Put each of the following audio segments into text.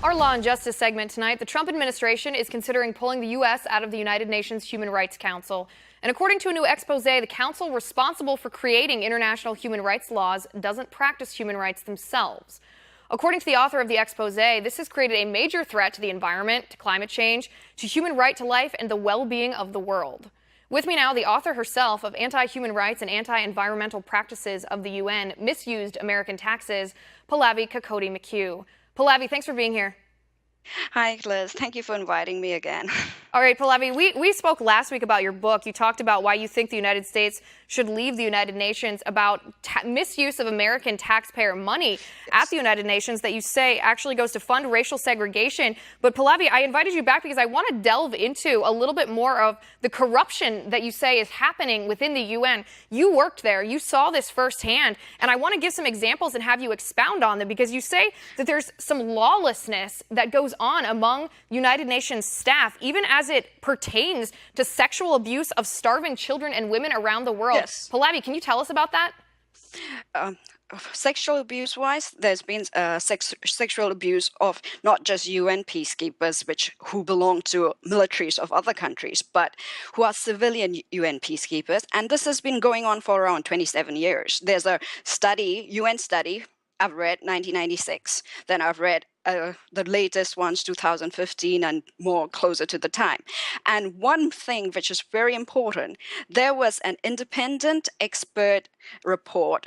Our Law and Justice segment tonight, the Trump administration is considering pulling the U.S. out of the United Nations Human Rights Council. And according to a new expose, the council responsible for creating international human rights laws doesn't practice human rights themselves. According to the author of the expose, this has created a major threat to the environment, to climate change, to human right to life, and the well-being of the world. With me now, the author herself of Anti-Human Rights and Anti-Environmental Practices of the UN, Misused American Taxes, Pallavi Kakoti-McHugh. Pallavi, thanks for being here. Hi, Liz. Thank you for inviting me again. All right, Pallavi, we spoke last week about your book. You talked about why you think the United States should leave the United Nations, about misuse of American taxpayer money at the United Nations that you say actually goes to fund racial segregation. But Pallavi, I invited you back because I want to delve into a little bit more of the corruption that you say is happening within the UN. You worked there. You saw this firsthand. And I want to give some examples and have you expound on them, because you say that there's some lawlessness that goes on among United Nations staff, even as it pertains to sexual abuse of starving children and women around the world. Yes. Pallavi, can you tell us about that? Sexual abuse-wise, there's been sexual abuse of not just UN peacekeepers, who belong to militaries of other countries, but who are civilian UN peacekeepers. And this has been going on for around 27 years. There's a study, UN study, I've read 1996. Then I've read the latest ones, 2015, and more closer to the time. And one thing which is very important, there was an independent expert report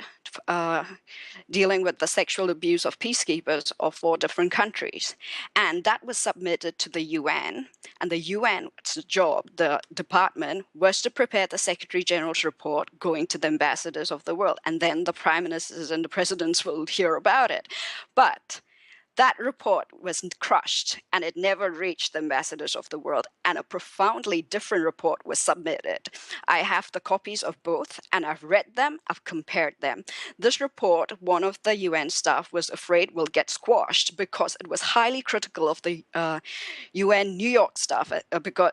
dealing with the sexual abuse of peacekeepers of 4 different countries. And that was submitted to the UN. And the UN's job, the department, was to prepare the Secretary General's report going to the ambassadors of the world. And then the prime ministers and the presidents will hear about it. But that report was crushed, and it never reached the ambassadors of the world, and a profoundly different report was submitted. I have the copies of both, and I've read them, I've compared them. This report, one of the UN staff was afraid will get squashed because it was highly critical of the UN New York staff, because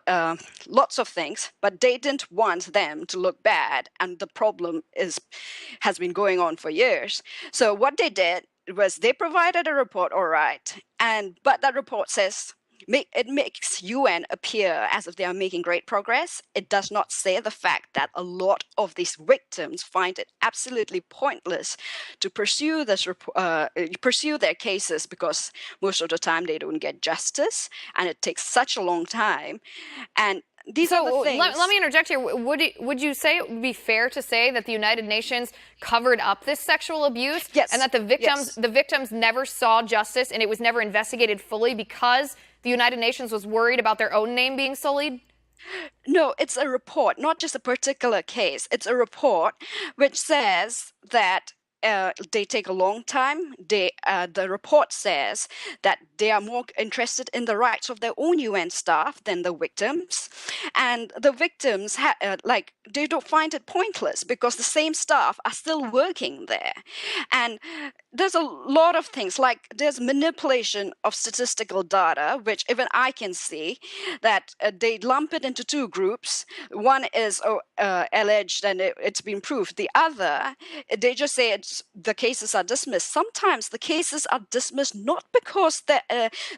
lots of things, but they didn't want them to look bad, and the problem has been going on for years. So what they did was they provided a report, all right, but that report says it makes UN appear as if they are making great progress. It does not say the fact that a lot of these victims find it absolutely pointless to pursue their cases, because most of the time they don't get justice, and it takes such a long time. And these are the things. Let me interject here. Would you say it would be fair to say that the United Nations covered up this sexual abuse? Yes. And that the victims never saw justice, and it was never investigated fully because the United Nations was worried about their own name being sullied? No, it's a report, not just a particular case. It's a report which says that they take a long time. The report says that they are more interested in the rights of their own UN staff than the victims, and the victims they don't find it pointless because the same staff are still working there. And there's a lot of things, like there's manipulation of statistical data, which even I can see that they lump it into 2 groups. One is alleged and it's been proved. The other, they just say the cases are dismissed. Sometimes the cases are dismissed not because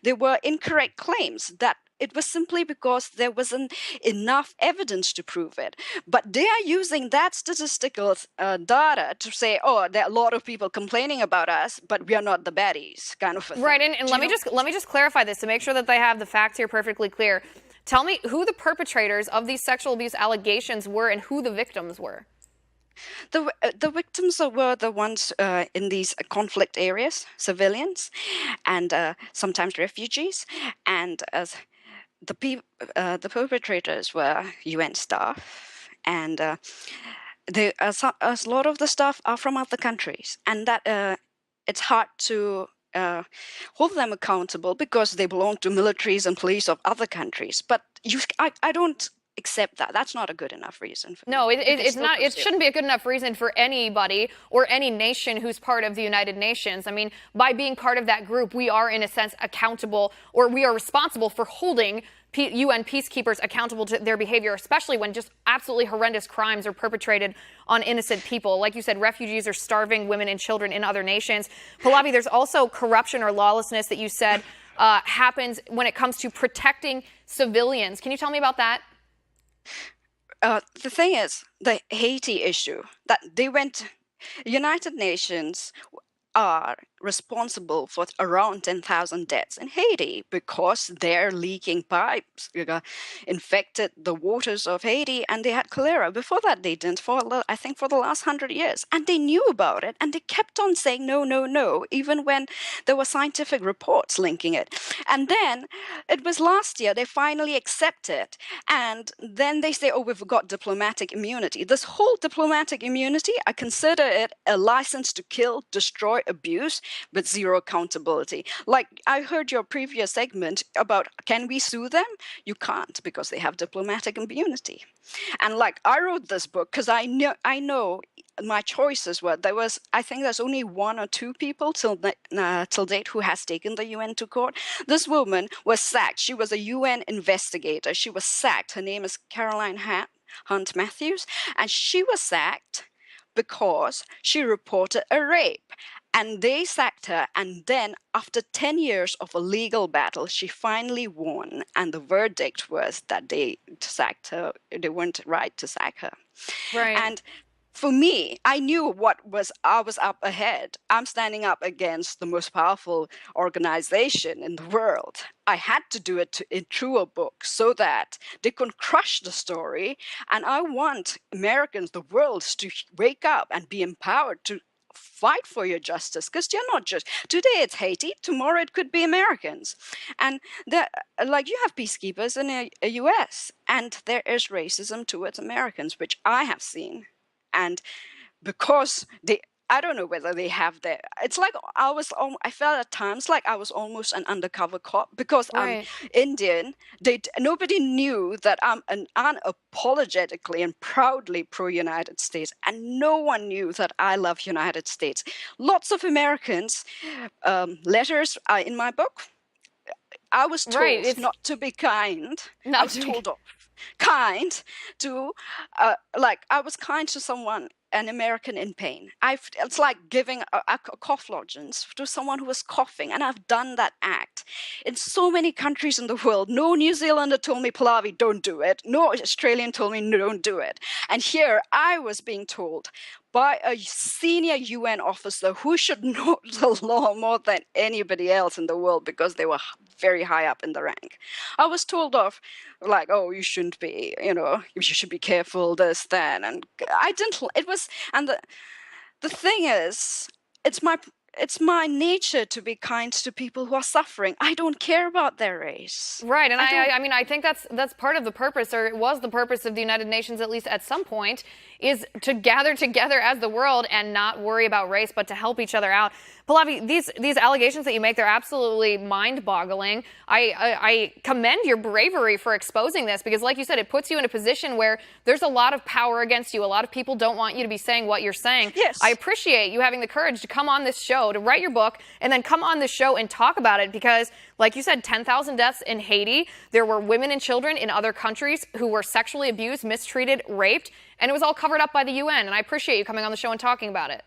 they were incorrect claims, that it was simply because there wasn't enough evidence to prove it. But they are using that statistical data to say, oh, there are a lot of people complaining about us, but we are not the baddies, kind of a thing. Right, and let me just clarify this to make sure that they have the facts here perfectly clear. Tell me who the perpetrators of these sexual abuse allegations were and who the victims were. The victims were the ones in these conflict areas, civilians, and sometimes refugees, and the perpetrators were UN staff, and a lot of the staff are from other countries, and that it's hard to hold them accountable because they belong to militaries and police of other countries. But I don't accept that. That's not a good enough reason. No, it's not. It shouldn't be a good enough reason for anybody or any nation who's part of the United Nations. I mean, by being part of that group, we are in a sense accountable, or we are responsible for holding UN peacekeepers accountable to their behavior, especially when just absolutely horrendous crimes are perpetrated on innocent people. Like you said, refugees are starving women and children in other nations. Pallavi, there's also corruption or lawlessness that you said happens when it comes to protecting civilians. Can you tell me about that? The thing is, the Haiti issue, that they went, United Nations are responsible for around 10,000 deaths in Haiti because their leaking pipes infected the waters of Haiti, and they had cholera. Before that, they didn't, I think for the last 100 years. And they knew about it, and they kept on saying no, no, no, even when there were scientific reports linking it. And then it was last year they finally accepted, and then they say, oh, we've got diplomatic immunity. This whole diplomatic immunity, I consider it a license to kill, destroy, abuse, with zero accountability. Like I heard your previous segment about, can we sue them? You can't, because they have diplomatic immunity. And like I wrote this book because I know my choices were, I think there's only 1 or 2 people till date who has taken the UN to court. This woman was sacked. She was a UN investigator. She was sacked. Her name is Caroline Hunt Matthews, and she was sacked because she reported a rape. And they sacked her, and then after 10 years of a legal battle, she finally won, and the verdict was that they sacked her. They weren't right to sack her. Right. And for me, I knew I was up ahead. I'm standing up against the most powerful organization in the world. I had to do it through a book so that they could crush the story. And I want Americans, the world, to wake up and be empowered to fight for your justice, because you're not just, today it's Haiti, tomorrow it could be Americans. And like you have peacekeepers in the US, and there is racism towards Americans, which I have seen. And because I don't know whether they have that. It's like I felt at times like I was almost an undercover cop because I'm Indian. Nobody knew that I'm unapologetically and proudly pro-United States, and no one knew that I love United States. Lots of Americans, letters are in my book. I was told not to be kind. I was told kind to, I was kind to someone, an American in pain. It's like giving a cough lozenge to someone who was coughing, and I've done that act in so many countries in the world. No New Zealander told me, Pallavi, don't do it. No Australian told me, no, don't do it. And here I was being told by a senior UN officer who should know the law more than anybody else in the world because they were very high up in the rank. I was told off, like, oh, you shouldn't be, you should be careful, this, that. And I didn't, it was, and the thing is, it's my nature to be kind to people who are suffering. I don't care about their race. Right, and I mean, I think that's part of the purpose, or it was the purpose of the United Nations, at least at some point, is to gather together as the world and not worry about race, but to help each other out. Pallavi, these allegations that you make, they're absolutely mind-boggling. I commend your bravery for exposing this because, like you said, it puts you in a position where there's a lot of power against you. A lot of people don't want you to be saying what you're saying. Yes. I appreciate you having the courage to come on this show, to write your book, and then come on this show and talk about it because, like you said, 10,000 deaths in Haiti. There were women and children in other countries who were sexually abused, mistreated, raped, and it was all covered up by the UN. And I appreciate you coming on the show and talking about it.